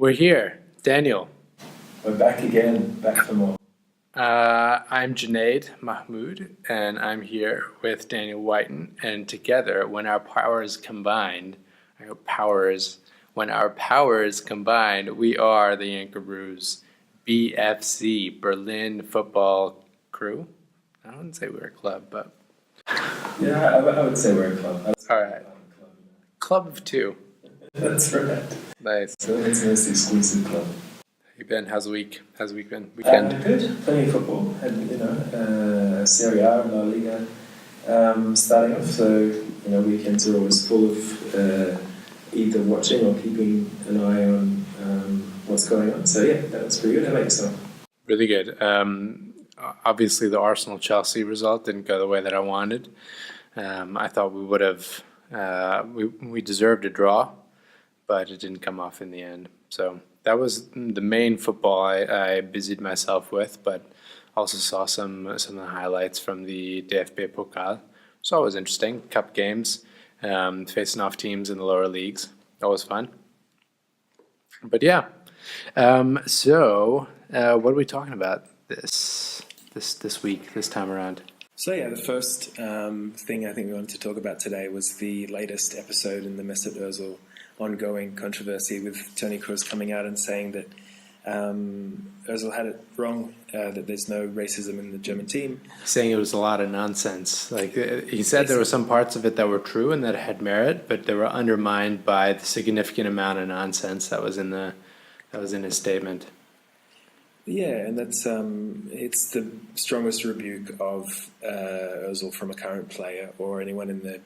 We're here. Daniel. We're back again, back for more. I'm Junayd Mahmood, and I'm here with Daniel Whiten. And together, when our powers combined, when our powers combined, we are the Yankeroos, BFC, Berlin Football Crew. I wouldn't say we're a club, but Yeah, I would say we're a club. all right. Club of two. That's right. Nice. So it's a nice exclusive club. How you been? How's the week? How's the week been? Weekend? Good. Plenty of football. And, Serie A and La Liga starting off. So, weekends are always full of either watching or keeping an eye on what's going on. So, yeah, that was pretty good. How about yourself? Really good. Obviously, the Arsenal-Chelsea result didn't go the way that I wanted. I thought we would have, we deserved a draw, but it didn't come off in the end. So that was the main football I busied myself with, but also saw some of the highlights from the DFB Pokal. So it was interesting. Cup games, facing off teams in the lower leagues. That was fun. But yeah, so what are we talking about this week, this time around? So yeah, the first thing I think we wanted to talk about today was the latest episode in the Mesut Özil ongoing controversy, with Toni Kroos coming out and saying that Özil had it wrong, that there's no racism in the German team. Saying it was a lot of nonsense. Like he said, there were some parts of it that were true and that had merit, but they were undermined by the significant amount of nonsense that was in his statement. Yeah, and that's it's the strongest rebuke of Özil from a current player or anyone in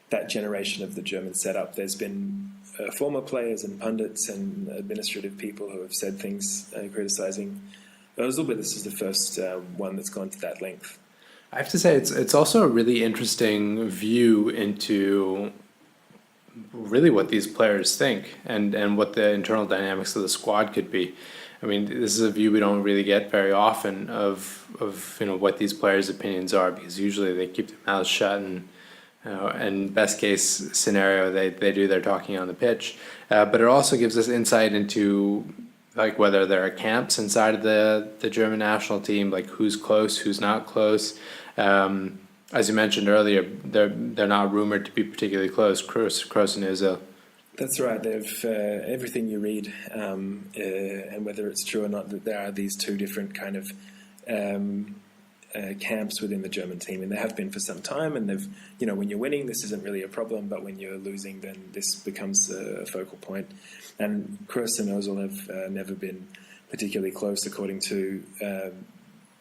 that generation of the German setup. There's been former players and pundits and administrative people who have said things criticising Özil, but this is the first one that's gone to that length. I have to say, it's also a really interesting view into really what these players think and what the internal dynamics of the squad could be. I mean, this is a view we don't really get very often of what these players' opinions are, because usually they keep their mouths shut and best case scenario they do their talking on the pitch. But it also gives us insight into like whether there are camps inside of the German national team, like who's close, who's not close. As you mentioned earlier, they're not rumored to be particularly close, Kroos and Özil. That's right. They've everything you read, and whether it's true or not, that there are these two different kind of camps within the German team, and they have been for some time. And they've, when you're winning, this isn't really a problem, but when you're losing, then this becomes a focal point. And Kroos and Özil have never been particularly close, according to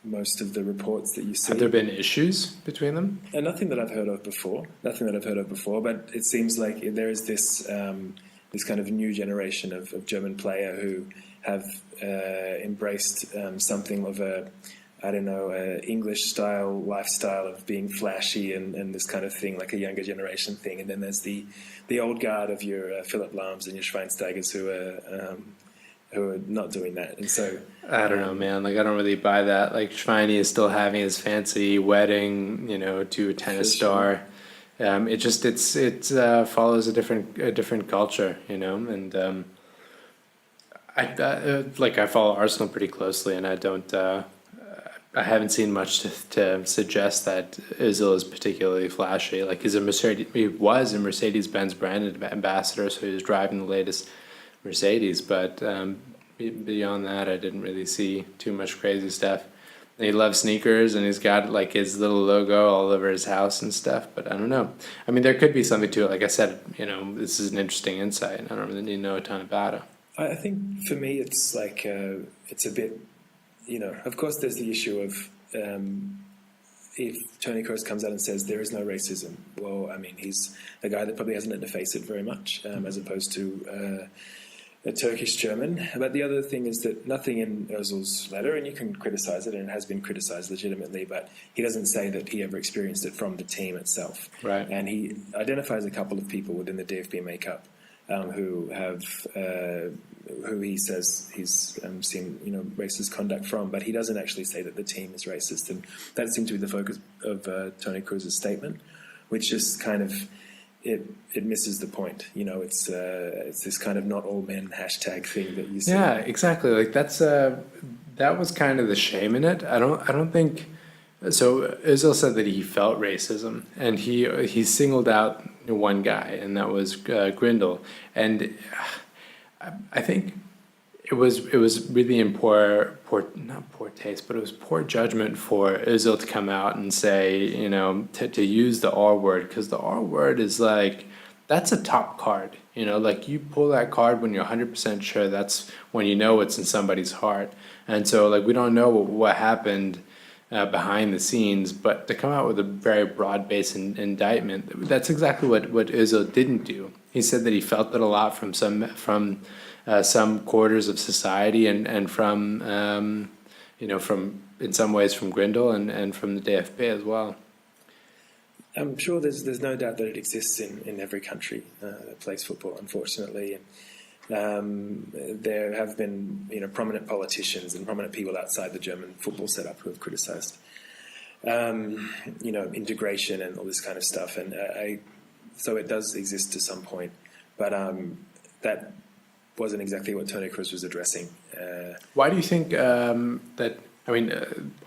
most of the reports that you see. Have there been issues between them? Nothing that I've heard of before. But it seems like there is this this kind of new generation of German player who have embraced something of a English style lifestyle of being flashy and this kind of thing, like a younger generation thing. And then there's the old guard of your Philipp Lahms and your Schweinsteigers who are not doing that. And so I don't know, man. Like, I don't really buy that. Like, Schweini is still having his fancy wedding, to a tennis star. It follows a different culture, and I follow Arsenal pretty closely, and I haven't seen much to suggest that Özil is particularly flashy. Like, he was a Mercedes-Benz brand ambassador, so he was driving the latest Mercedes, but beyond that, I didn't really see too much crazy stuff. And he loves sneakers, and he's got like his little logo all over his house and stuff. But I don't know. I mean, there could be something to it. Like I said, this is an interesting insight. I don't really need to know a ton about it. I think for me, it's like it's a bit, Of course, there's the issue of if Toni Kroos comes out and says there is no racism, well, I mean, he's a guy that probably hasn't had to face it very much, as opposed to a Turkish German. But the other thing is that nothing in Özil's letter, and you can criticize it, and it has been criticized legitimately, but he doesn't say that he ever experienced it from the team itself. Right. And he identifies a couple of people within the DFB makeup who he says he's seen racist conduct from, but he doesn't actually say that the team is racist, and that seemed to be the focus of Toni Kroos' statement, which just kind of it misses the point. You know, it's this kind of not all men hashtag thing that you see. Yeah, exactly. Like that was kind of the shame in it. I don't think so. Özil said that he felt racism, and he singled out one guy, and that was Grindel, and I think it was really in not poor taste, but it was poor judgment for Özil to come out and say, you know, to use the R word, because the R word is like, that's a top card, you know, like you pull that card when you're 100% sure, that's when you know it's in somebody's heart. And so like we don't know what happened behind the scenes, but to come out with a very broad-based indictment, that's exactly what Özil didn't do. He said that he felt it a lot from some quarters of society, and from you know, from in some ways from Grindel and from the DFB as well. I'm sure there's no doubt that it exists in every country that plays football, unfortunately. And there have been, you know, prominent politicians and prominent people outside the German football setup who have criticised, you know, integration and all this kind of stuff. And so it does exist to some point, but that wasn't exactly what Toni Kroos was addressing. Why do you think that? I mean,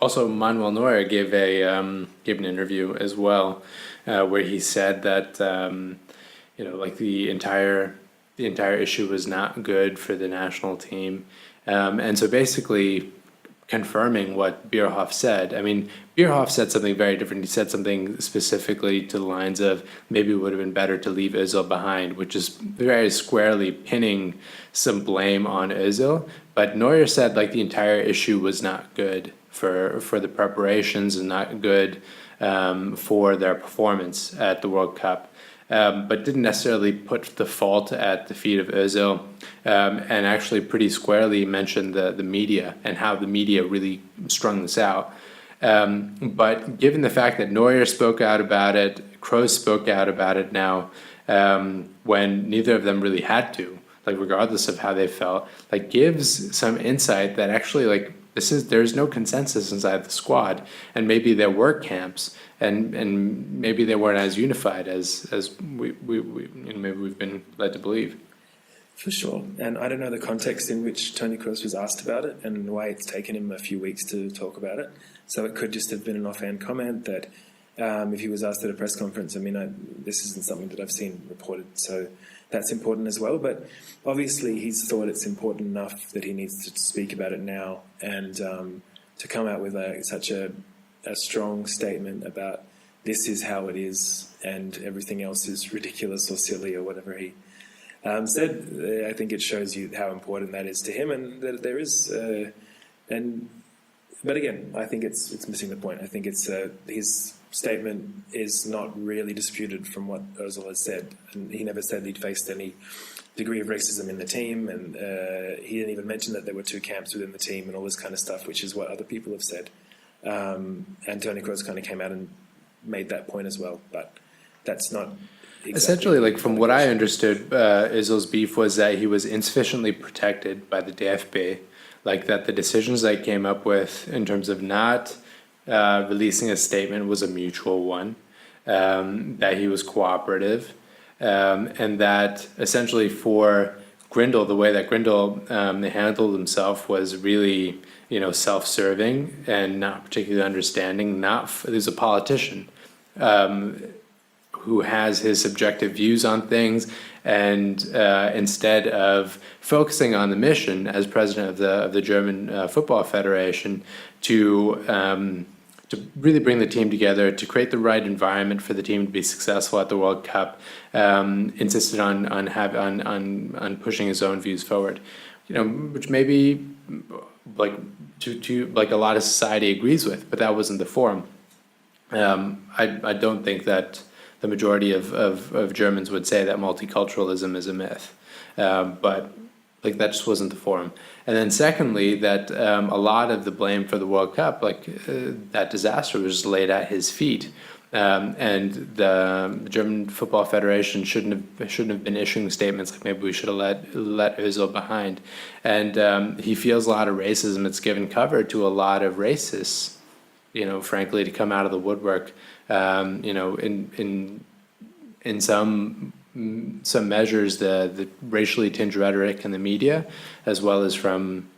also Manuel Neuer gave an interview as well, where he said that you know, like the entire issue was not good for the national team, and so basically confirming what Bierhoff said. I mean, Bierhoff said something very different. He said something specifically to the lines of maybe it would have been better to leave Özil behind, which is very squarely pinning some blame on Özil. But Neuer said like the entire issue was not good for the preparations and not good for their performance at the World Cup. But didn't necessarily put the fault at the feet of Özil, and actually pretty squarely mentioned the media and how the media really strung this out. But given the fact that Neuer spoke out about it, Kroos spoke out about it now, when neither of them really had to, like regardless of how they felt, like gives some insight that actually like there's no consensus inside the squad, and maybe there were camps, and maybe they weren't as unified as we you know, maybe we've been led to believe. For sure. And I don't know the context in which Toni Kroos was asked about it and why it's taken him a few weeks to talk about it. So it could just have been an offhand comment that if he was asked at a press conference, I mean, this isn't something that I've seen reported, so that's important as well. But obviously he's thought it's important enough that he needs to speak about it now, and to come out with such a strong statement about this is how it is and everything else is ridiculous or silly or whatever he said. I think it shows you how important that is to him, and that there is but again, I think it's missing the point. I think it's his statement is not really disputed from what Özil has said, and he never said he'd faced any degree of racism in the team, and he didn't even mention that there were two camps within the team and all this kind of stuff, which is what other people have said. And Toni Kroos kind of came out and made that point as well, but that's not exactly essentially, like from what I understood, Özil's beef was that he was insufficiently protected by the DFB, like that the decisions that he came up with in terms of not releasing a statement was a mutual one, that he was cooperative, and that essentially for Grindel, the way that Grindel handled himself was really, you know, self-serving and not particularly understanding. He's a politician who has his subjective views on things, and instead of focusing on the mission as president of the German Football Federation to really bring the team together, to create the right environment for the team to be successful at the World Cup, insisted on pushing his own views forward, you know, which maybe like to like a lot of society agrees with, but that wasn't the forum. I don't think that the majority of Germans would say that multiculturalism is a myth, but like that just wasn't the forum. And then secondly, that a lot of the blame for the World Cup, like that disaster, was laid at his feet, and the German Football Federation shouldn't have been issuing statements like maybe we should have let Özil behind. And he feels a lot of racism. It's given cover to a lot of racists, you know, frankly, to come out of the woodwork, you know, in in some measures the racially tinged rhetoric in the media, as well as from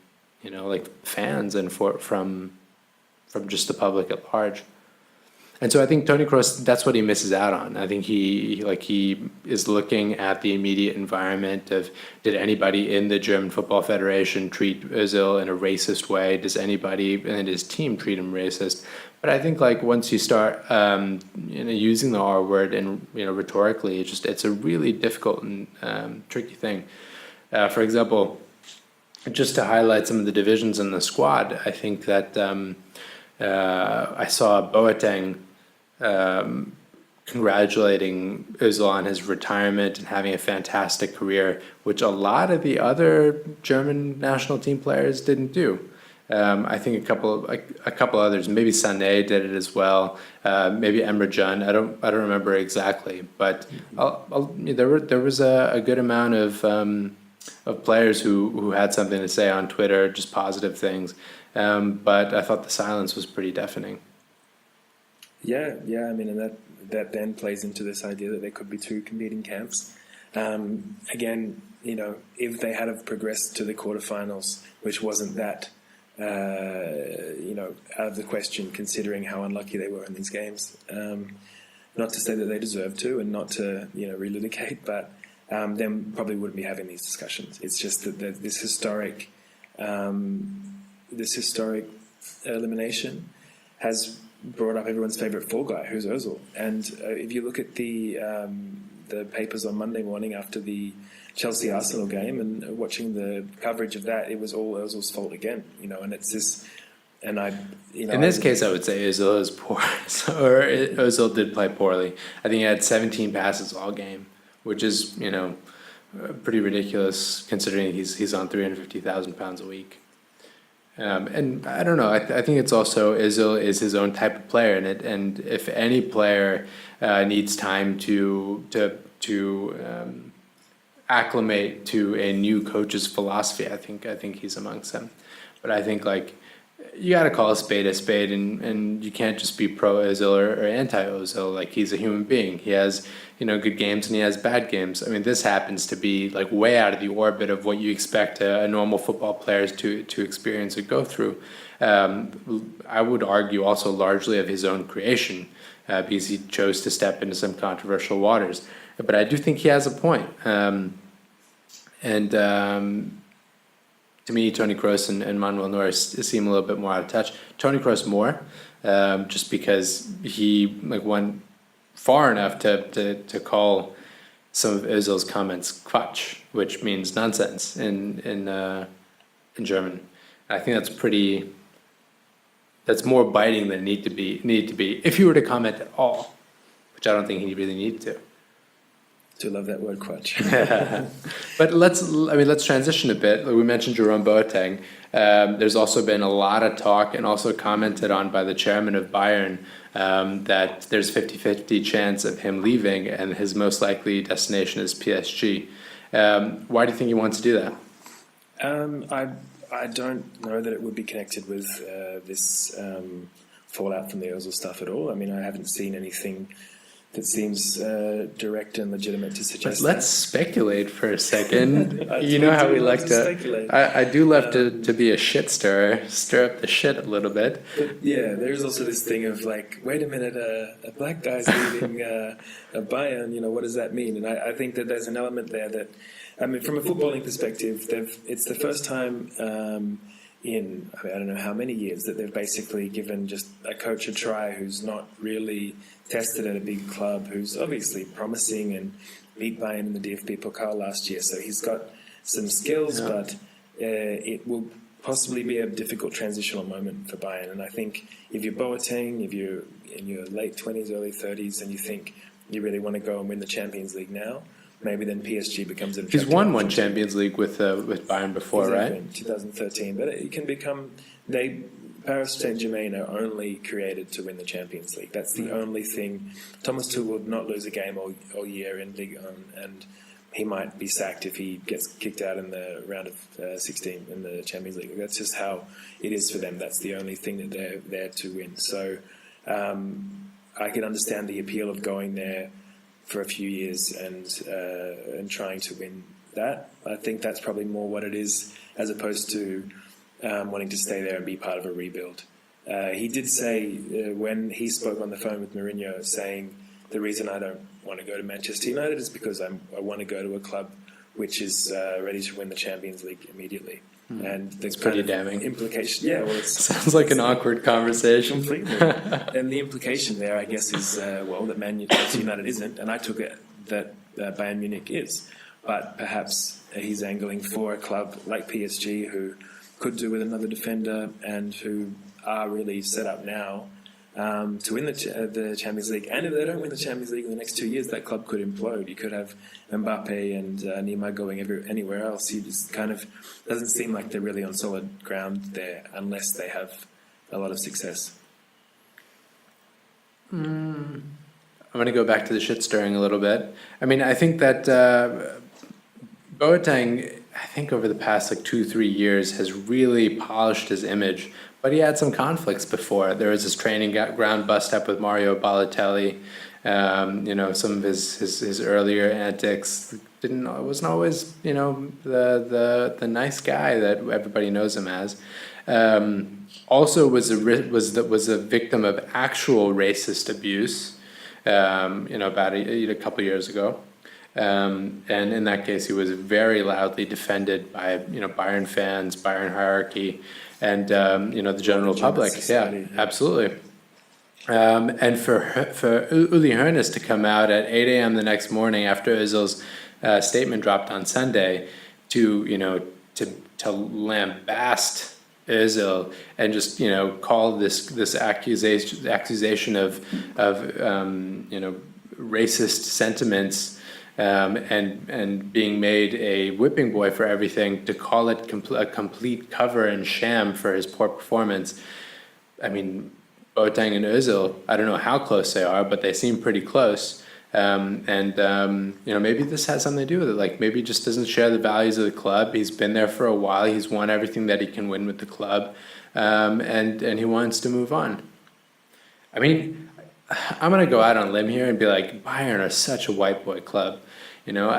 like fans and from just the public at large. And so I think Toni Kroos, that's what he misses out on. I think he is looking at the immediate environment of, did anybody in the German Football Federation treat Özil in a racist way? Does anybody in his team treat him racist? But I think like once you start using the R word and rhetorically, it's a really difficult and tricky thing. For example, just to highlight some of the divisions in the squad, I think that I saw Boateng congratulating Özil on his retirement and having a fantastic career, which a lot of the other German national team players didn't do. I think a couple others, maybe Sané did it as well. Maybe Emre Can. I don't remember exactly, but there was a good amount of players who had something to say on Twitter, just positive things. But I thought the silence was pretty deafening. Yeah. I mean, and that then plays into this idea that there could be two competing camps. Again, if they had have progressed to the quarterfinals, which wasn't that, out of the question, considering how unlucky they were in these games. Not to say that they deserve to, and not to relitigate, but then probably wouldn't be having these discussions. It's just that this historic elimination has brought up everyone's favourite fall guy, who's Özil. And if you look at the papers on Monday morning after the Chelsea-Arsenal game and watching the coverage of that, it was all Özil's fault again. And it's this. And in this case, I would say Özil is poor, or Özil did play poorly. I think he had 17 passes all game, which is pretty ridiculous considering he's on £350,000 a week. And I don't know. I think it's also Özil is his own type of player, and if any player needs time to acclimate to a new coach's philosophy, I think he's amongst them. But I think you got to call a spade, and you can't just be pro Özil or anti Özil. Like, he's a human being. He has good games and he has bad games. I mean, this happens to be way out of the orbit of what you expect a normal football player to experience or go through. I would argue also largely of his own creation, because he chose to step into some controversial waters. But I do think he has a point. To me, Toni Kroos and Manuel Neuer seem a little bit more out of touch. Toni Kroos more, just because he went far enough to call some of Özil's comments Quatsch, which means nonsense in German. I think that's more biting than need to be if you were to comment at all, which I don't think he really needed to. Do love that word, Quatsch. But let's transition a bit. We mentioned Jerome Boateng. There's also been a lot of talk and also commented on by the chairman of Bayern that there's 50-50 chance of him leaving, and his most likely destination is PSG. Why do you think he wants to do that? I don't know that it would be connected with this fallout from the Özil stuff at all. I mean, I haven't seen anything that seems direct and legitimate to suggest. Let's speculate for a second. You know how we like to speculate. I do love to be a shit stirrer, stir up the shit a little bit. But yeah, there's also this thing of wait a minute, a black guy's leaving a Bayern. What does that mean? And I think that there's an element there that, I mean, from a footballing perspective, it's the first time in I don't know how many years that they've basically given just a coach a try who's not really tested at a big club, who's obviously promising and beat Bayern in the DFB Pokal last year. So he's got some skills, but it will possibly be a difficult transitional moment for Bayern. And I think if you're Boateng, if you're in your late 20s, early 30s, and you think you really want to go and win the Champions League now, maybe then PSG becomes an attractive He's won one Champions League with Bayern before, exactly, right? 2013. But it can become... Paris Saint-Germain are only created to win the Champions League. That's the only thing. Thomas Tuchel would not lose a game all year in Liga, and he might be sacked if he gets kicked out in the round of 16 in the Champions League. That's just how it is for them. That's the only thing that they're there to win. So I can understand the appeal of going there for a few years and trying to win that. I think that's probably more what it is, as opposed to wanting to stay there and be part of a rebuild. He did say when he spoke on the phone with Mourinho, saying the reason I don't want to go to Manchester United is because I want to go to a club which is ready to win the Champions League immediately. And there's pretty kind of damning. implication. Yeah, well, Sounds like an awkward conversation. Completely. And the implication there, I guess, is that Manchester United isn't, and I took it that Bayern Munich is. But perhaps he's angling for a club like PSG, who could do with another defender and who are really set up now to win the Champions League. And if they don't win the Champions League in the next 2 years, that club could implode. You could have Mbappe and Neymar going anywhere else. He just kind of doesn't seem like they're really on solid ground there unless they have a lot of success. I'm going to go back to the shit stirring a little bit. I mean, I think that Boateng, I think over the past 2-3 years, has really polished his image. But he had some conflicts before. There was this training ground bust up with Mario Balotelli. Some of his earlier antics wasn't always the nice guy that everybody knows him as. Also was a victim of actual racist abuse. About a couple of years ago. And in that case, he was very loudly defended by Bayern fans, Bayern hierarchy, and the general public. Yeah, absolutely. And for Uli Hoeneß to come out at 8 a.m. the next morning after Özil's statement dropped on Sunday to lambast Özil and just call this accusation of racist sentiments. And being made a whipping boy for everything, to call it a complete cover and sham for his poor performance. I mean, Boateng and Özil, I don't know how close they are, but they seem pretty close. Maybe this has something to do with it. Like, maybe he just doesn't share the values of the club. He's been there for a while. He's won everything that he can win with the club. And he wants to move on. I mean, I'm going to go out on a limb here and be like, Bayern are such a white boy club. I know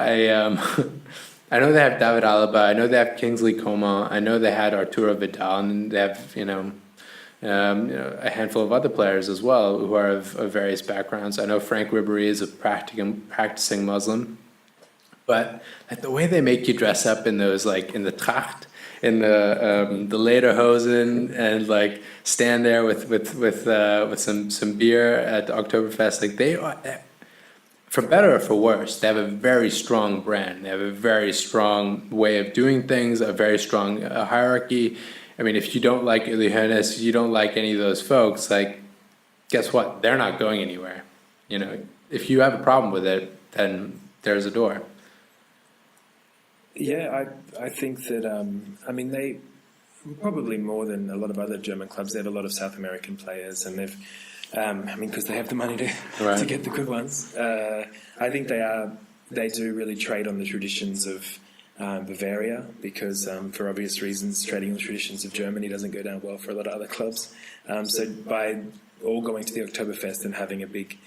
they have David Alaba. I know they have Kingsley Coman. I know they had Arturo Vidal, and they have a handful of other players as well who are of various backgrounds. I know Frank Ribery is a practicing Muslim, but the way they make you dress up in those, in the Tracht, in the lederhosen, and stand there with some beer at the Oktoberfest, they are, for better or for worse, they have a very strong brand. They have a very strong way of doing things, a very strong hierarchy. I mean, if you don't like Uli Hoeneß, you don't like any of those folks, guess what? They're not going anywhere. If you have a problem with it, then there's a door. Yeah, I think that, they probably more than a lot of other German clubs, they have a lot of South American players, and they've, because they have the money to get the good ones. I think they do really trade on the traditions of Bavaria, because for obvious reasons, trading on the traditions of Germany doesn't go down well for a lot of other clubs. So by all going to the Oktoberfest and having a big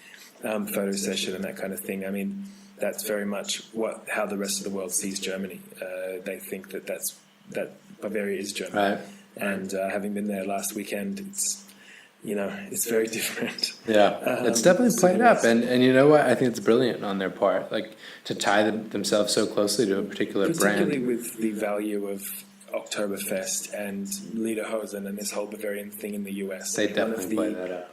photo session and that kind of thing, that's very much how the rest of the world sees Germany. They think that Bavaria is Germany. Right. And having been there last weekend, it's very different. Yeah, it's definitely played up, and you know what? I think it's brilliant on their part, to tie themselves so closely to a particular brand. Particularly with the value of Oktoberfest and Lederhosen and this whole Bavarian thing in the US. They definitely play that up.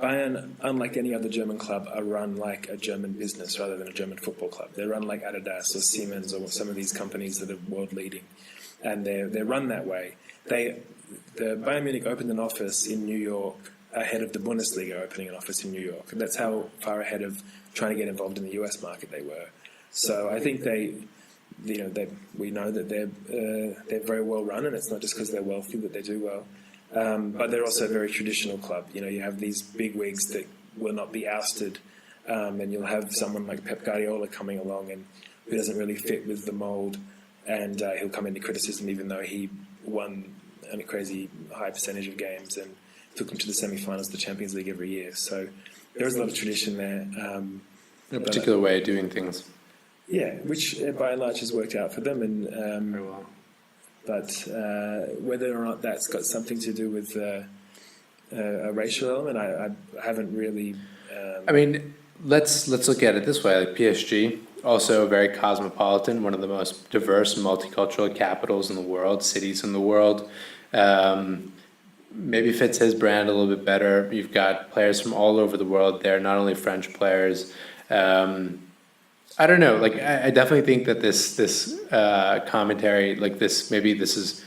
Bayern, unlike any other German club, are run like a German business rather than a German football club. They're run like Adidas or Siemens or some of these companies that are world leading, and they're run that way. The Bayern Munich opened an office in New York ahead of the Bundesliga opening an office in New York. And that's how far ahead of trying to get involved in the US market they were. So I think we know that they're very well run, and it's not just because they're wealthy that they do well. But they're also a very traditional club. You have these big wigs that will not be ousted, and you'll have someone like Pep Guardiola coming along and who doesn't really fit with the mold, and he'll come into criticism even though he won a crazy high percentage of games and took them to the semi-finals of the Champions League every year. So there is a lot of tradition there. A particular way of doing things. Yeah, which by and large has worked out for them, and Very well. but whether or not that's got something to do with a racial element, I haven't really. I mean, let's look at it this way. Like PSG, also very cosmopolitan, one of the most diverse multicultural capitals in the world, cities in the world. Maybe fits his brand a little bit better. You've got players from all over the world there, not only French players. I don't know. Like, I definitely think that this commentary, like this, maybe this is.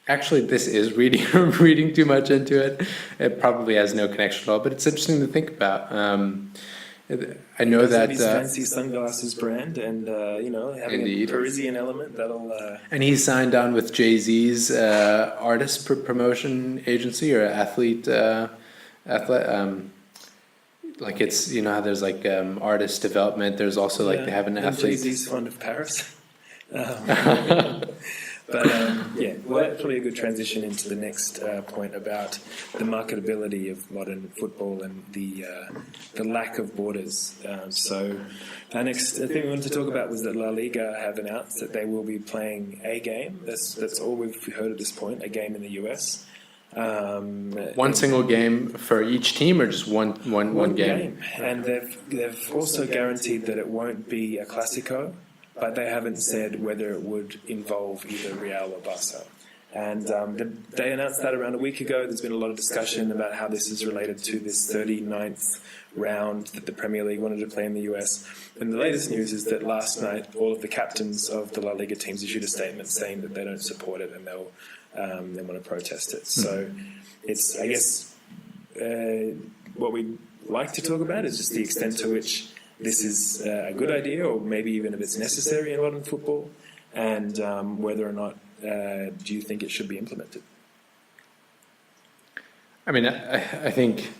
Actually, this is reading too much into it. It probably has no connection at all, but it's interesting to think about. I know that his fancy sunglasses brand, and having Indeed. a Parisian element that'll. And he signed on with Jay-Z's artist promotion agency or athlete. Like it's how there's like artist development. There's also like they have an athlete. Jay-Z's fond of Paris. But well, that's probably a good transition into the next point about the marketability of modern football and the lack of borders. So our next thing we wanted to talk about was that La Liga have announced that they will be playing a game. That's all we've heard at this point, a game in the US. One single game for each team, or just one game? And they've also guaranteed that it won't be a Clasico, but they haven't said whether it would involve either Real or Barca. And they announced that around a week ago. There's been a lot of discussion about how this is related to this 39th round that the Premier League wanted to play in the US. And the latest news is that last night, all of the captains of the La Liga teams issued a statement saying that they don't support it and they want to protest it. So it's, I guess, what we'd like to talk about is just the extent to which this is a good idea, or maybe even if it's necessary in modern football, and whether or not do you think it should be implemented? I mean, I think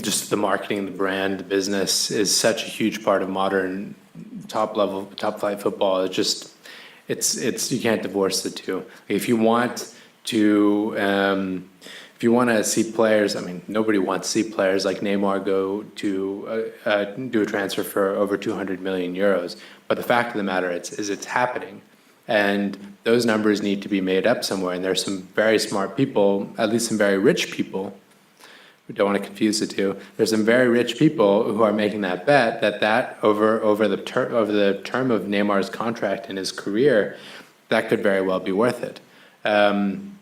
just the marketing, the brand, the business is such a huge part of modern top flight football. It's you can't divorce the two. If you want to see players, I mean, nobody wants to see players like Neymar go to do a transfer for over 200 million euros. But the fact of the matter is it's happening. And those numbers need to be made up somewhere. And there's some very smart people, at least some very rich people. We don't want to confuse the two. There's some very rich people who are making that bet that over the term of Neymar's contract in his career, that could very well be worth it. And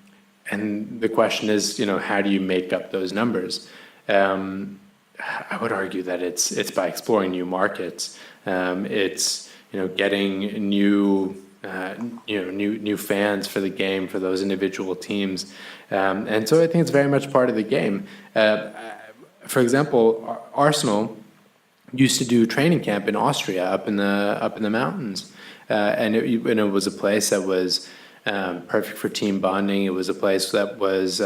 the question is, how do you make up those numbers? I would argue that it's by exploring new markets. It's getting new fans for the game for those individual teams, and so I think it's very much part of the game. For example, Arsenal used to do training camp in Austria, up in the mountains, and it was a place that was perfect for team bonding. It was a place that was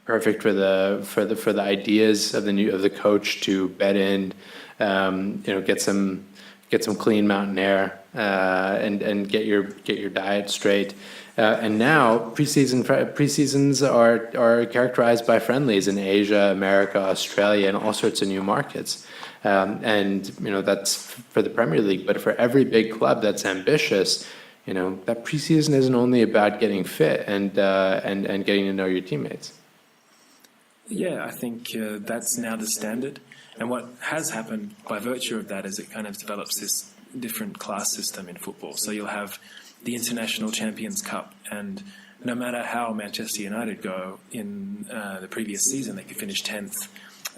perfect for the ideas of the coach to bed in, get some clean mountain air, and get your diet straight. And now preseasons are characterized by friendlies in Asia, America, Australia, and all sorts of new markets. And that's for the Premier League, but for every big club that's ambitious, that preseason isn't only about getting fit and getting to know your teammates. Yeah, I think that's now the standard. And what has happened by virtue of that is it kind of develops this different class system in football. So you'll have the International Champions Cup, and no matter how Manchester United go in the previous season, they could finish 10th,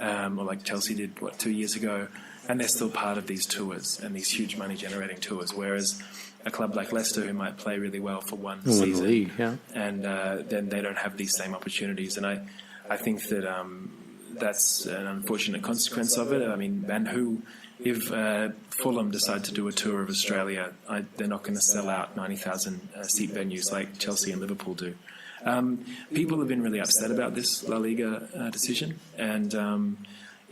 or like Chelsea did, 2 years ago, and they're still part of these tours and these huge money-generating tours, whereas a club like Leicester, who might play really well for one season, the league, yeah. And then they don't have these same opportunities. And I think that that's an unfortunate consequence of it. I mean, and if Fulham decide to do a tour of Australia, they're not going to sell out 90,000 seat venues like Chelsea and Liverpool do. People have been really upset about this La Liga decision, and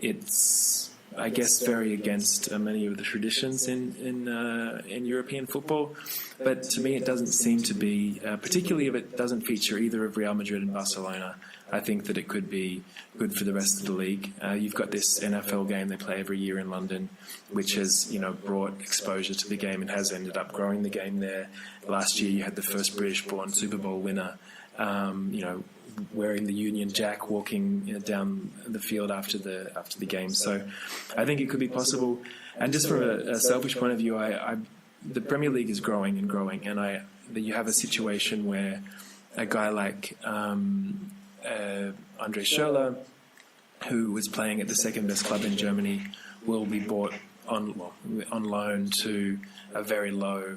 it's I guess, very against many of the traditions in European football. But to me, it doesn't seem to be, particularly if it doesn't feature either of Real Madrid and Barcelona. I think that it could be good for the rest of the league. You've got this NFL game they play every year in London, which has, brought exposure to the game and has ended up growing the game there. Last year, you had the first British-born Super Bowl winner, wearing the Union Jack, walking down the field after the game. So, I think it could be possible. And just from a selfish point of view, the Premier League is growing and growing, and you have a situation where a guy like Andre Schürrle, who was playing at the second best club in Germany, will be bought on loan to a very low,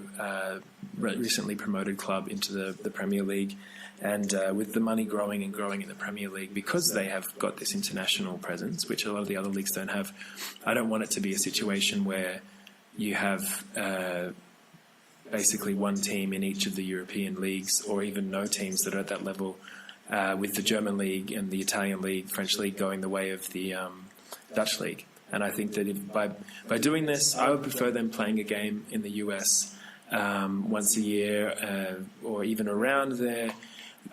recently promoted club into the Premier League. And with the money growing and growing in the Premier League, because they have got this international presence, which a lot of the other leagues don't have, I don't want it to be a situation where you have basically one team in each of the European leagues, or even no teams that are at that level, with the German league and the Italian league, French league going the way of the Dutch league. And I think that by doing this, I would prefer them playing a game in the US once a year, or even around there.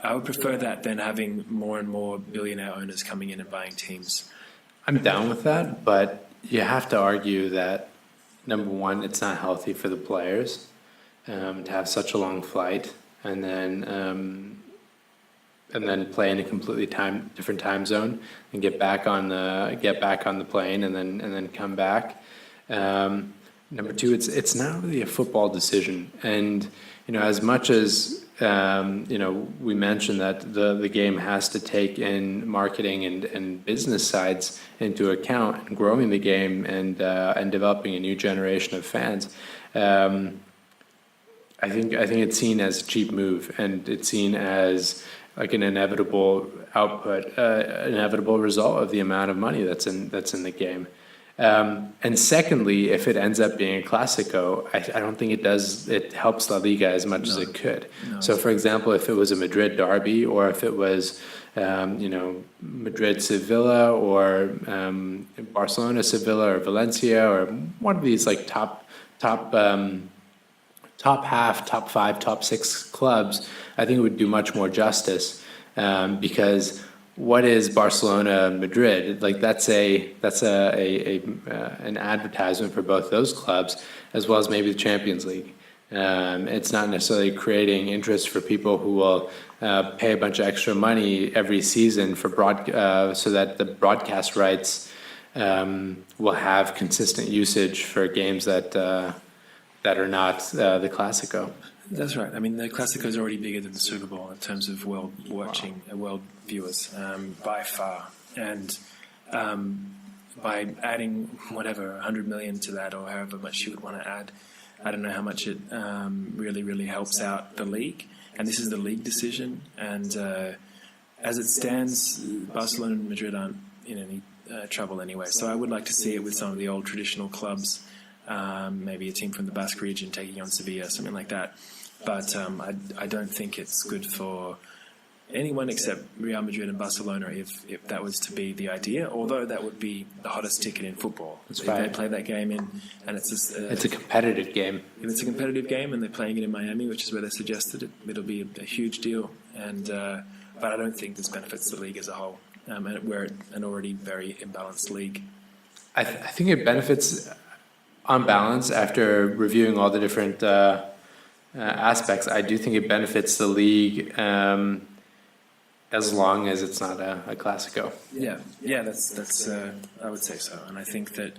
I would prefer that than having more and more billionaire owners coming in and buying teams. I'm down with that, but you have to argue that, number one, it's not healthy for the players to have such a long flight, and then play in a completely different time zone and get back on the plane and then come back. Number two, it's not really a football decision, and as much as we mentioned that the game has to take in marketing and business sides into account, and growing the game and developing a new generation of fans. I think it's seen as a cheap move, and it's seen as like an inevitable output, inevitable result of the amount of money that's in the game. And secondly, if it ends up being a Clásico, I don't think it helps La Liga as much as it could. No. So, for example, if it was a Madrid derby, or if it was, Madrid Sevilla, or Barcelona Sevilla, or Valencia, or one of these like top half, top 5, top 6 clubs, I think it would do much more justice, because what is Barcelona Madrid? Like that's an advertisement for both those clubs, as well as maybe the Champions League. It's not necessarily creating interest for people who will pay a bunch of extra money every season for so that the broadcast rights will have consistent usage for games that are not the Clásico. That's right. I mean, the Clásico is already bigger than the Super Bowl in terms of world watching, world viewers, by far. And by adding whatever, 100 million to that, or however much you would want to add, I don't know how much it really, really helps out the league. And this is the league decision. And as it stands, Barcelona and Madrid aren't in any trouble anyway. So I would like to see it with some of the old traditional clubs, maybe a team from the Basque region taking on Sevilla, something like that. But I don't think it's good for anyone except Real Madrid and Barcelona if that was to be the idea, although that would be the hottest ticket in football. That's if right. They play that game in, and it's a competitive game. If it's a competitive game and they're playing it in Miami, which is where they suggested it, it'll be a huge deal. And but I don't think this benefits the league as a whole. And we're an already very imbalanced league. I think it benefits on balance after reviewing all the different aspects. I do think it benefits the league as long as it's not a Clásico. Yeah, that's I would say so. And I think that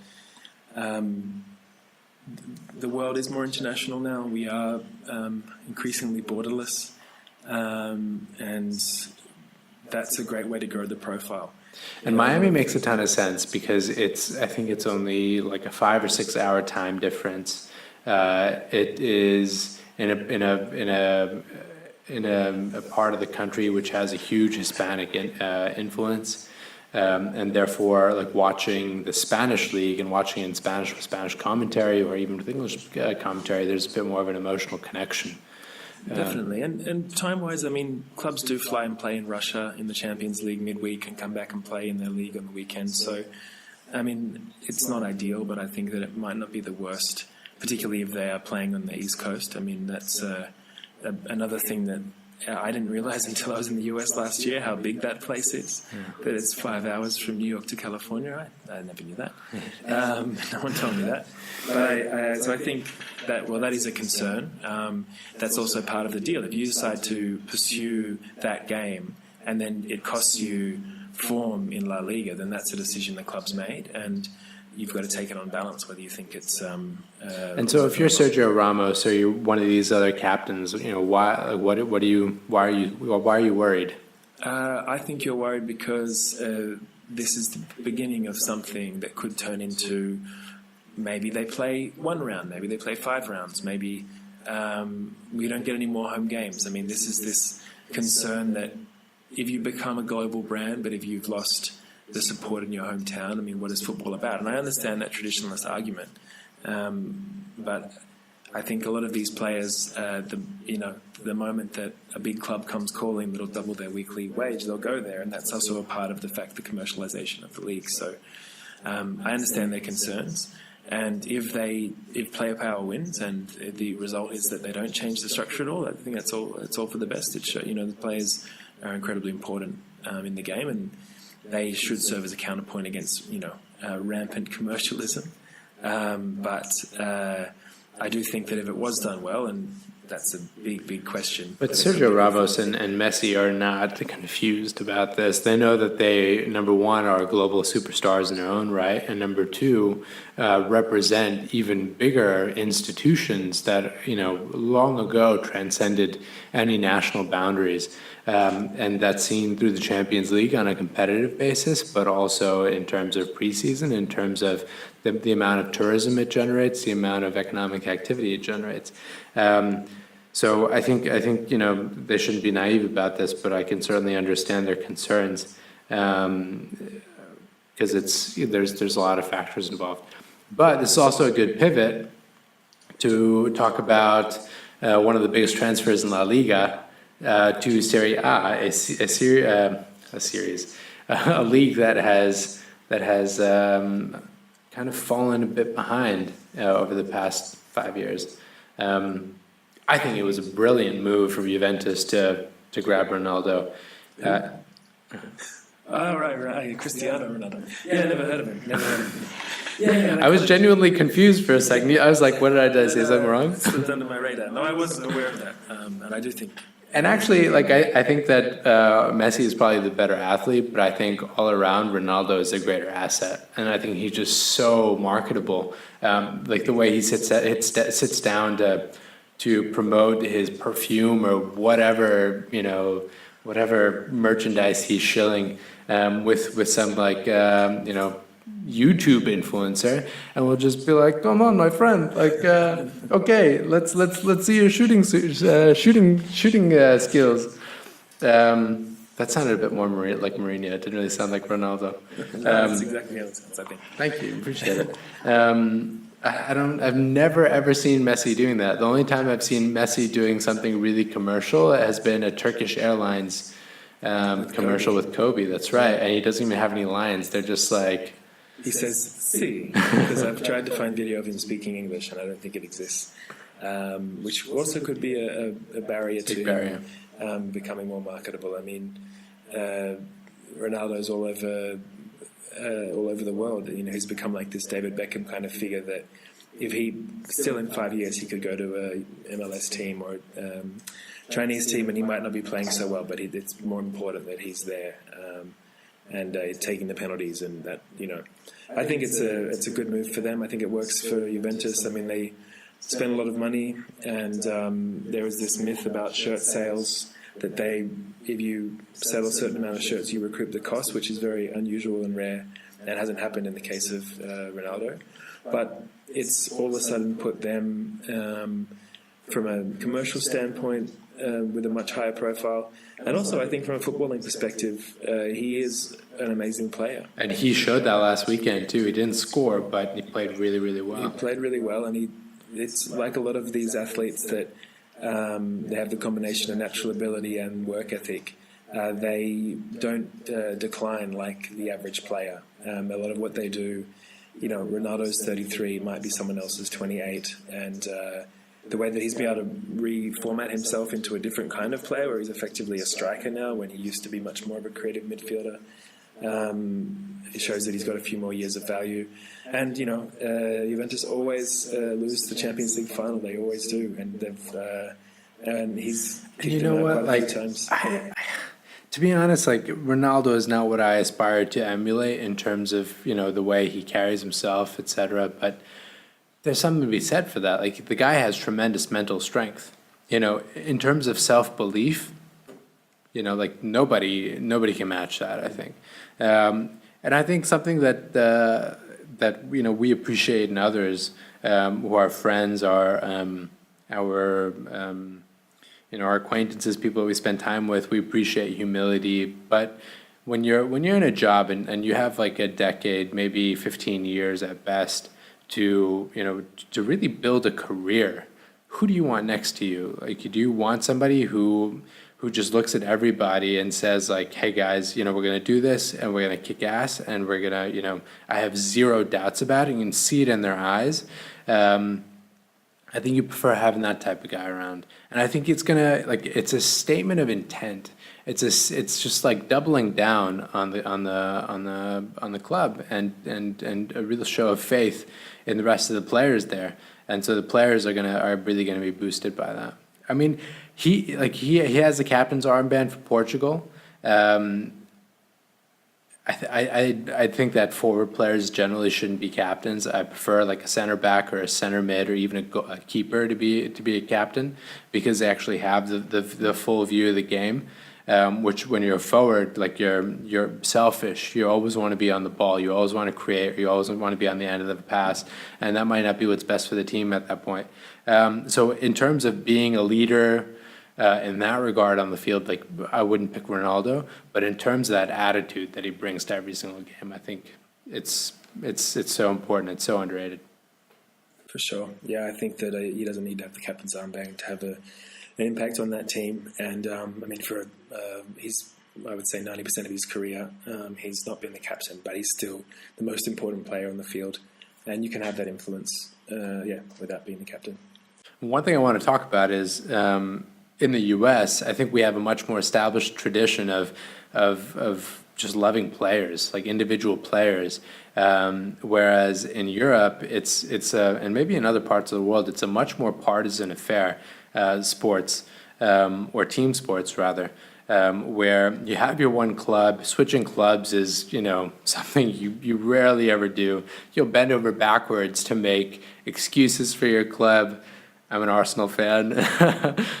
the world is more international now. We are increasingly borderless, and that's a great way to grow the profile. And Miami makes a ton of sense because I think it's only like a 5 or 6 hour time difference. It is in a part of the country which has a huge Hispanic influence, and therefore, like watching the Spanish league and watching in Spanish with Spanish commentary, or even with English commentary, there's a bit more of an emotional connection. Definitely. And time-wise, I mean, clubs do fly and play in Russia in the Champions League midweek and come back and play in their league on the weekend. So I mean, it's not ideal, but I think that it might not be the worst, particularly if they are playing on the East Coast. I mean, that's another thing that I didn't realize until I was in the US last year how big that place is. That it's 5 hours from New York to California. I never knew that. No one told me that. But so I think that is a concern. That's also part of the deal. If you decide to pursue that game and then it costs you form in La Liga, then that's a decision the club's made, and you've got to take it on balance whether you think it's. And so, if you're Sergio Ramos or you're one of these other captains, why are you worried? I think you're worried because this is the beginning of something that could turn into maybe they play 1 round, maybe they play 5 rounds, maybe we don't get any more home games. I mean, this is this concern that if you become a global brand, but if you've lost the support in your hometown, I mean, what is football about? And I understand that traditionalist argument, but I think a lot of these players, the moment that a big club comes calling that'll double their weekly wage, they'll go there, and that's also a part of the fact, the commercialization of the league. So I understand their concerns, and if player power wins and the result is that they don't change the structure at all, I think it's all for the best. The players are incredibly important in the game, and they should serve as a counterpoint against rampant commercialism. But I do think that if it was done well, and that's a big question. But Sergio Ramos and Messi are not confused about this. They know that they, number one, are global superstars in their own right, and number two, represent even bigger institutions that long ago transcended any national boundaries. And that's seen through the Champions League on a competitive basis, but also in terms of preseason, in terms of the amount of tourism it generates, the amount of economic activity it generates. So I think they shouldn't be naive about this, but I can certainly understand their concerns because there's a lot of factors involved. But this is also a good pivot to talk about one of the biggest transfers in La Liga. To Serie A, a league that has kind of fallen a bit behind over the past 5 years. I think it was a brilliant move from Juventus to grab Ronaldo. Right, Cristiano Ronaldo. Yeah, never heard of him. Yeah, I was genuinely confused for a second. I was like, what did I say something wrong? Slipped under my radar. No, I wasn't aware of that, and I do think. And actually, I think that Messi is probably the better athlete, but I think all around Ronaldo is a greater asset, and I think he's just so marketable. The way he sits down to promote his perfume or whatever merchandise he's shilling with some YouTube influencer, and we'll just be like, "Come on, my friend! Okay, let's see your shooting skills." That sounded a bit more like Mourinho. It didn't really sound like Ronaldo. That's exactly how it sounds, I think. Thank you, appreciate it. I've never ever seen Messi doing that. The only time I've seen Messi doing something really commercial has been a Turkish Airlines commercial with Kobe. That's right, and he doesn't even have any lines. They're just like. He says "si" because I've tried to find video of him speaking English, and I don't think it exists, which also could be a barrier to him becoming more marketable. I mean, Ronaldo's all over the world. He's become like this David Beckham kind of figure that if he still in 5 years he could go to a MLS team or a Chinese team, and he might not be playing so well, but it's more important that he's there. And taking the penalties, and that I think it's a good move for them. I think it works for Juventus. I mean, they spend a lot of money, and there is this myth about shirt sales that if you sell a certain amount of shirts, you recoup the cost, which is very unusual and rare, and hasn't happened in the case of Ronaldo. But it's all of a sudden put them from a commercial standpoint with a much higher profile. And also, I think from a footballing perspective, he is an amazing player. And he showed that last weekend, too. He didn't score, but he played really, really well. He played really well, and it's like a lot of these athletes that they have the combination of natural ability and work ethic. They don't decline like the average player. A lot of what they do, Ronaldo's 33, might be someone else's 28, and the way that he's been able to reformat himself into a different kind of player, where he's effectively a striker now, when he used to be much more of a creative midfielder. It shows that he's got a few more years of value. And, Juventus always lose the Champions League final. They always do. And he's kicked them out quite a few times. To be honest, Ronaldo is not what I aspire to emulate in terms of, the way he carries himself, etc. But there's something to be said for that. The guy has tremendous mental strength. In terms of self-belief, nobody can match that, I think. And I think something that we appreciate in others, who are friends, our acquaintances, people we spend time with, we appreciate humility. But when you're in a job and you have a decade, maybe 15 years at best, to really build a career, who do you want next to you? Do you want somebody who just looks at everybody and says hey guys, we're going to do this and we're going to kick ass and we're going to, I have zero doubts about it. You can see it in their eyes. I think you prefer having that type of guy around. And I think it's it's a statement of intent. It's just doubling down on the club and a real show of faith in the rest of the players there. And so the players are really gonna be boosted by that. I mean, he has the captain's armband for Portugal. I think that forward players generally shouldn't be captains. I prefer a center back or a center mid or even a keeper to be a captain, because they actually have the full view of the game. Which when you're a forward, you're selfish. You always want to be on the ball. You always want to create. You always want to be on the end of the pass, and that might not be what's best for the team at that point. So in terms of being a leader, in that regard on the field, I wouldn't pick Ronaldo. But in terms of that attitude that he brings to every single game, I think it's so important. It's so underrated. For sure. Yeah, I think that he doesn't need to have the captain's armband to have an impact on that team. And he's, I would say, 90% of his career, he's not been the captain, but he's still the most important player on the field. And you can have that influence, without being the captain. One thing I want to talk about is, in the U.S., I think we have a much more established tradition of just loving players, individual players, whereas in Europe, it's and maybe in other parts of the world, it's a much more partisan affair, sports, or team sports rather, where you have your one club. Switching clubs is something you rarely ever do. You'll bend over backwards to make excuses for your club. I'm an Arsenal fan,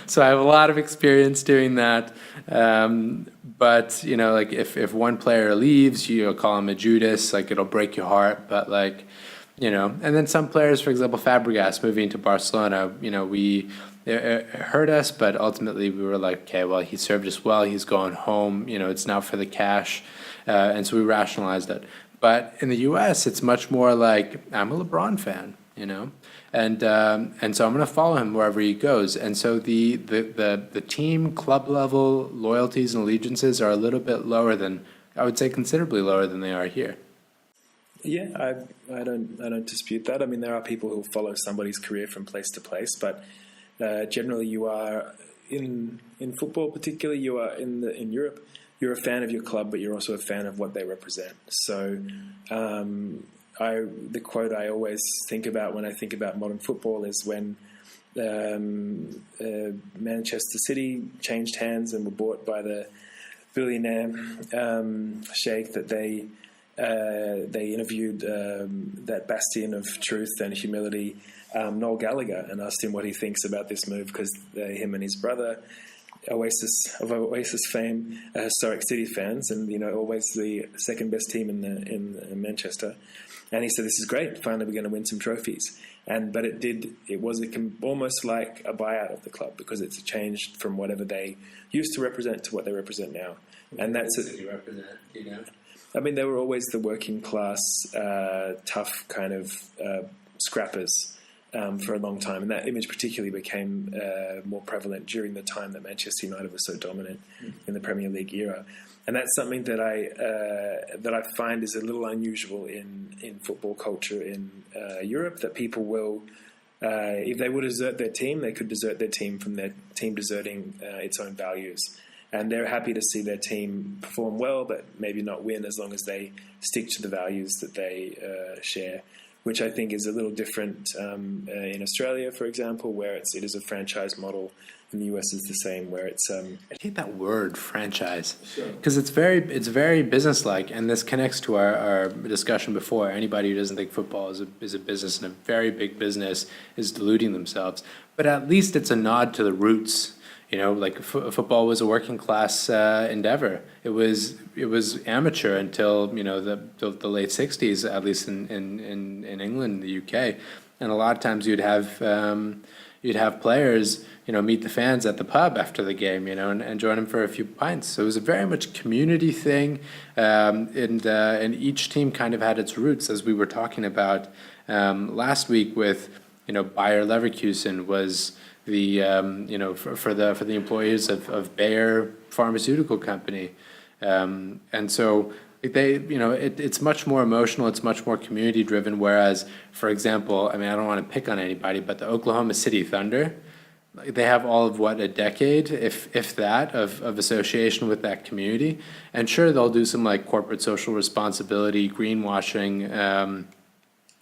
so I have a lot of experience doing that. But if one player leaves, you'll call him a Judas. It'll break your heart. But and then some players, for example, Fabregas moving to Barcelona. It hurt us, but ultimately we were okay, well, he served us well. He's going home. It's now for the cash, and so we rationalized it. But in the U.S., it's much more I'm a LeBron fan. And so I'm going to follow him wherever he goes. And so the team club level loyalties and allegiances are a little bit lower than, I would say, considerably lower than they are here. Yeah, I don't dispute that. I mean, there are people who follow somebody's career from place to place, but generally you are in football, particularly you are in Europe. You're a fan of your club, but you're also a fan of what they represent. So. The quote I always think about when I think about modern football is when Manchester City changed hands and were bought by the billionaire sheikh, that they interviewed that bastion of truth and humility, Noel Gallagher, and asked him what he thinks about this move, because him and his brother, Oasis fame, are historic City fans, and always the second best team in Manchester. And he said, "This is great. Finally, we're going to win some trophies." But it was almost like a buyout of the club, because it's changed from whatever they used to represent to what they represent now. And that's what you represent, I mean, they were always the working class, tough kind of scrappers. for a long time, and that image particularly became more prevalent during the time that Manchester United was so dominant in the Premier League era. And that's something that I find is a little unusual in football culture in Europe, that people will, if they would desert their team, they could desert their team from their team deserting its own values. And they're happy to see their team perform well, but maybe not win, as long as they stick to the values that they share, which I think is a little different in Australia, for example, where it is a franchise model. In the US is the same, where it's I hate that word, franchise, Sure. because it's very businesslike, and this connects to our discussion before. Anybody who doesn't think football is a business, and a very big business, is deluding themselves. But at least it's a nod to the roots. You know, like football was a working class endeavor. It was amateur until, you know, the late '60s, at least in England, the UK, and a lot of times you'd have players, you know, meet the fans at the pub after the game, you know, and join them for a few pints. So it was a very much community thing, and each team kind of had its roots, as we were talking about last week with, you know, Bayer Leverkusen was the you know, for the employees of Bayer Pharmaceutical Company, and so they, you know, it's much more emotional, it's much more community driven. Whereas, for example, I mean, I don't want to pick on anybody, but the Oklahoma City Thunder, they have all of a decade, if that, of association with that community, and sure, they'll do some like corporate social responsibility, greenwashing,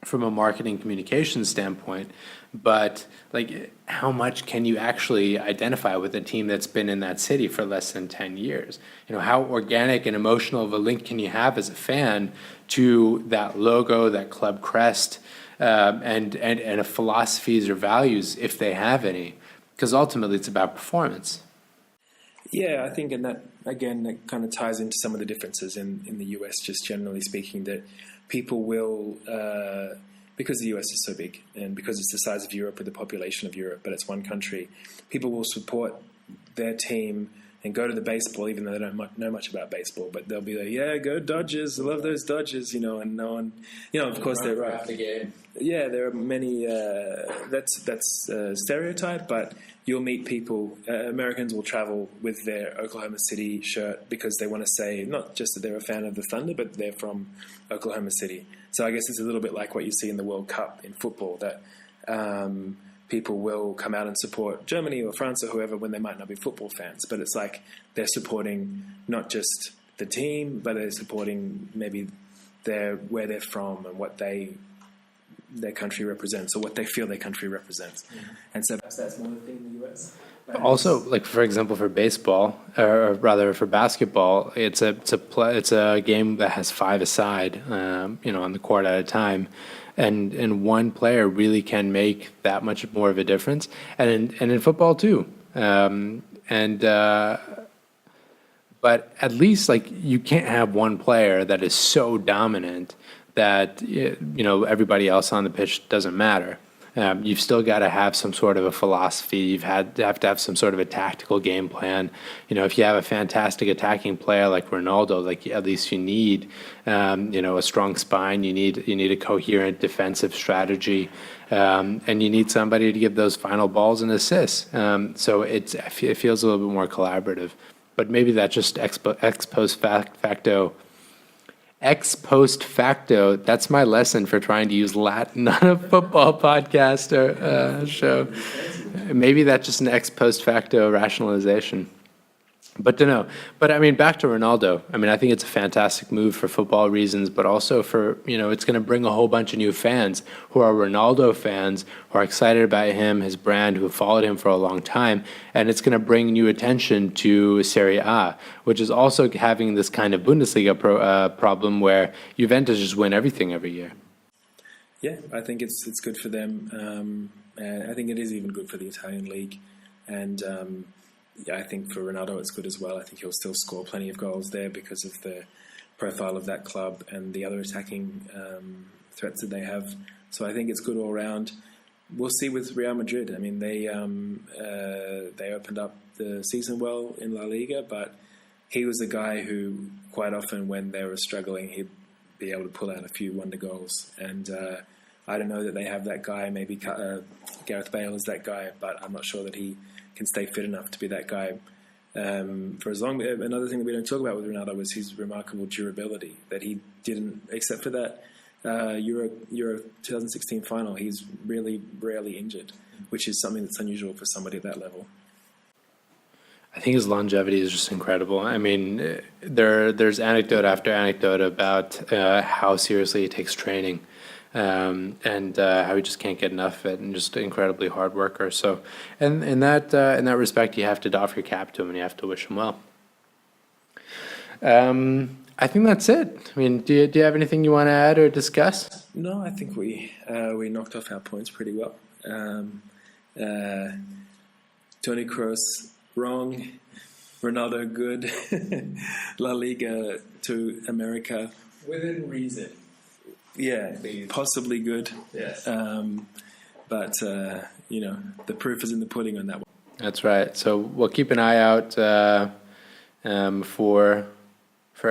from a marketing communications standpoint, but like, how much can you actually identify with a team that's been in that city for less than 10 years? You know, how organic and emotional of a link can you have as a fan to that logo, that club crest, and a philosophies or values, if they have any? Because ultimately it's about performance. Yeah, I think, and that, again, that kind of ties into some of the differences in the US, just generally speaking, that people will, because the US is so big, and because it's the size of Europe with the population of Europe, but it's one country, people will support their team and go to the baseball, even though they don't know much about baseball, but they'll be like, yeah, go Dodgers, I love those Dodgers, you know, and no one, you know, of course they're right. The game. Yeah, there are many, that's a stereotype, but you'll meet people, Americans will travel with their Oklahoma City shirt because they want to say, not just that they're a fan of the Thunder, but they're from Oklahoma City. So I guess it's a little bit like what you see in the World Cup in football, that people will come out and support Germany or France or whoever when they might not be football fans. But it's like they're supporting not just the team, but they're supporting maybe where they're from and what their country represents, or what they feel their country represents. And so Perhaps that's more the thing in the US. Also, like for example, for baseball, or rather for basketball, it's a game that has five aside, you know, on the court at a time, and one player really can make that much more of a difference, and in football too, but at least like you can't have one player that is so dominant that, you know, everybody else on the pitch doesn't matter. You've still got to have some sort of a philosophy. You have to have some sort of a tactical game plan. You know, if you have a fantastic attacking player like Ronaldo, like at least you need, you know, a strong spine. You need a coherent defensive strategy, and you need somebody to give those final balls and assists. So it feels a little bit more collaborative. But maybe that's just ex post facto. Ex post facto, that's my lesson for trying to use Latin on a football podcast or show. Maybe that's just an ex post facto rationalization. But to know. But I mean, back to Ronaldo. I mean, I think it's a fantastic move for football reasons, but also for, you know, it's going to bring a whole bunch of new fans who are Ronaldo fans, who are excited about him, his brand, who have followed him for a long time. And it's going to bring new attention to Serie A, which is also having this kind of Bundesliga problem where Juventus just win everything every year. yeah, I think it's good for them. And I think it is even good for the Italian league. And yeah, I think for Ronaldo it's good as well. I think he'll still score plenty of goals there because of the profile of that club and the other attacking threats that they have. So I think it's good all round. We'll see with Real Madrid. I mean, they opened up the season well in La Liga, but he was a guy who quite often when they were struggling, he'd be able to pull out a few wonder goals. And I don't know that they have that guy. Maybe Gareth Bale is that guy, but I'm not sure that he can stay fit enough to be that guy for as long. Another thing that we don't talk about with Ronaldo was his remarkable durability. That he didn't, except for that Euro 2016 final, he's really rarely injured, which is something that's unusual for somebody at that level. I think his longevity is just incredible. I mean, there's anecdote after anecdote about how seriously he takes training, and how he just can't get enough of it, and just an incredibly hard worker. So, and in that respect, you have to doff your cap to him, and you have to wish him well. I think that's it. I mean, do you have anything you want to add or discuss? No, I think we knocked off our points pretty well. Toni Kroos, wrong. Ronaldo, good. La Liga to America. Within reason. Yeah, possibly good. Yes. But the proof is in the pudding on that one. That's right. So we'll keep an eye out for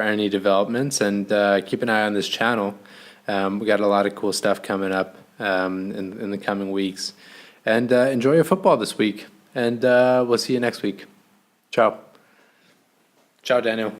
any developments, and keep an eye on this channel. We got a lot of cool stuff coming up in the coming weeks. And enjoy your football this week. And we'll see you next week. Ciao. Ciao, Daniel.